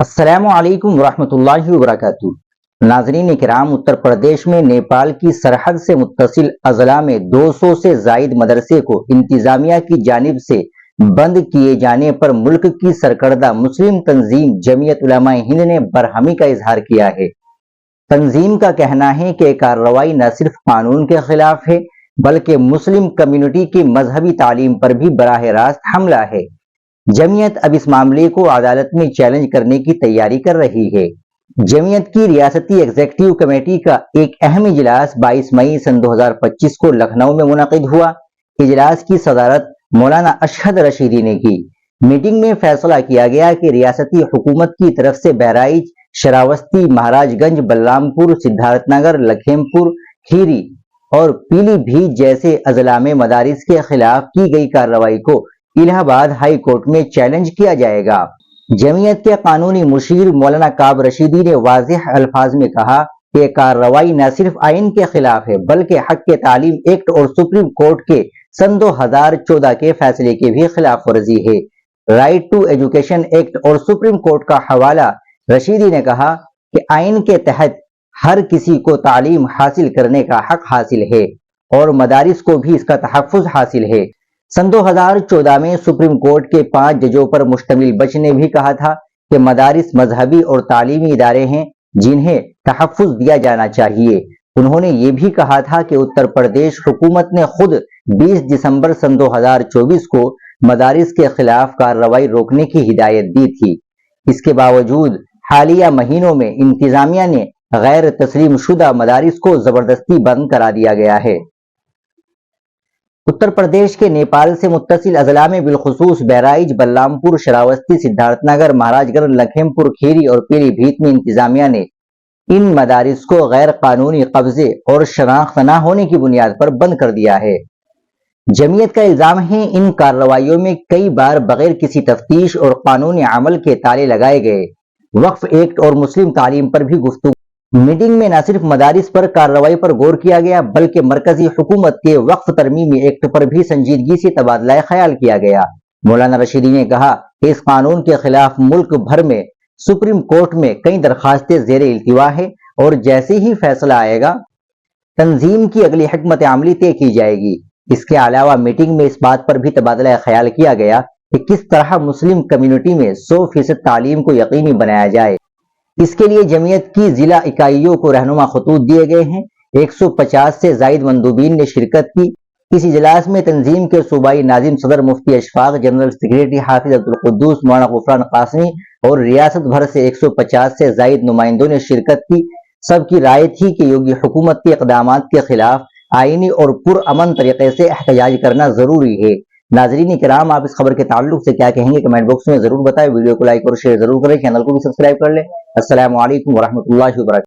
السلام علیکم ورحمۃ اللہ وبرکاتہ۔ ناظرین کرام، اتر پردیش میں نیپال کی سرحد سے متصل اضلاع میں 200 سے زائد مدرسے کو انتظامیہ کی جانب سے بند کیے جانے پر ملک کی سرکردہ مسلم تنظیم جمعیت علماء ہند نے برہمی کا اظہار کیا ہے۔ تنظیم کا کہنا ہے کہ کارروائی نہ صرف قانون کے خلاف ہے بلکہ مسلم کمیونٹی کی مذہبی تعلیم پر بھی براہ راست حملہ ہے۔ جمعیت اب اس معاملے کو عدالت میں چیلنج کرنے کی تیاری کر رہی ہے۔ جمعیت کی ریاستی ایگزیکٹو کمیٹی کا ایک اہم اجلاس 22 مئی سن 2025 کو لکھنؤ میں منعقد ہوا۔ اجلاس کی صدارت مولانا اشہد رشیدی نے کی۔ میٹنگ میں فیصلہ کیا گیا کہ ریاستی حکومت کی طرف سے بہرائچ، شراوستی، مہاراج گنج، بلرام پور، سدھارتھ نگر، لکھیم پور کھیری اور پیلی بھیت جیسے اضلاع میں مدارس کے خلاف کی گئی کارروائی کو الہ آباد ہائی کورٹ میں چیلنج کیا جائے گا۔ جمعیت کے قانونی مشیر مولانا کعب رشیدی نے واضح الفاظ میں کہا کہ کارروائی نہ صرف آئین کے خلاف ہے بلکہ حق کے تعلیم ایکٹ اور سپریم کورٹ کے سن 2014 کے فیصلے کی بھی خلاف ورزی ہے۔ رائٹ ٹو ایجوکیشن ایکٹ اور سپریم کورٹ کا حوالہ رشیدی نے کہا کہ آئین کے تحت ہر کسی کو تعلیم حاصل کرنے کا حق حاصل ہے اور مدارس کو بھی اس کا تحفظ حاصل ہے۔ سن 2014 میں سپریم کورٹ کے 5 ججوں پر مشتمل بنچ نے بھی کہا تھا کہ مدارس مذہبی اور تعلیمی ادارے ہیں جنہیں تحفظ دیا جانا چاہیے۔ انہوں نے یہ بھی کہا تھا کہ اتر پردیش حکومت نے خود 20 دسمبر سن 2024 کو مدارس کے خلاف کارروائی روکنے کی ہدایت دی تھی۔ اس کے باوجود حالیہ مہینوں میں انتظامیہ نے غیر تسلیم شدہ مدارس کو زبردستی بند کرا دیا گیا ہے۔ اتر پردیش کے نیپال سے متصل اضلاع میں بالخصوص بہرائچ، بلرام پور، شراوستی، سدھارتھ نگر، مہاراج گنج، لکھیم پور کھیری اور پیلی بھیت میں انتظامیہ نے ان مدارس کو غیر قانونی قبضے اور شناخت نہ ہونے کی بنیاد پر بند کر دیا ہے۔ جمعیت کا الزام ہے ان کارروائیوں میں کئی بار بغیر کسی تفتیش اور قانونی عمل کے تالے لگائے گئے۔ وقف ایکٹ اور مسلم تعلیم پر بھی گفتگو۔ میٹنگ میں نہ صرف مدارس پر کارروائی پر غور کیا گیا بلکہ مرکزی حکومت کے وقف ترمیمی ایکٹ پر بھی سنجیدگی سے تبادلہ خیال کیا گیا۔ مولانا رشیدی نے کہا کہ اس قانون کے خلاف ملک بھر میں سپریم کورٹ میں کئی درخواستیں زیر التوا ہے اور جیسے ہی فیصلہ آئے گا تنظیم کی اگلی حکمت عملی طے کی جائے گی۔ اس کے علاوہ میٹنگ میں اس بات پر بھی تبادلہ خیال کیا گیا کہ کس طرح مسلم کمیونٹی میں 100% تعلیم کو یقینی بنایا جائے۔ اس کے لیے جمعیت کی ضلع اکائیوں کو رہنما خطوط دیے گئے ہیں۔ 150 سے زائد مندوبین نے شرکت کی۔ اس اجلاس میں تنظیم کے صوبائی ناظم صدر مفتی اشفاق، جنرل سیکریٹری حافظ عبدالقدوس، مولانا غفران قاسمی اور ریاست بھر سے 150 سے زائد نمائندوں نے شرکت کی۔ سب کی رائے تھی کہ یوگی حکومت کے اقدامات کے خلاف آئینی اور پرامن طریقے سے احتجاج کرنا ضروری ہے۔ ناظرین کرام، آپ اس خبر کے تعلق سے کیا کہیں گے کمنٹ باکس میں ضرور بتائیں۔ ویڈیو کو لائک اور شیئر ضرور کریں، چینل کو بھی سبسکرائب کر لیں۔ السلام علیکم ورحمۃ اللہ وبرکاتہ۔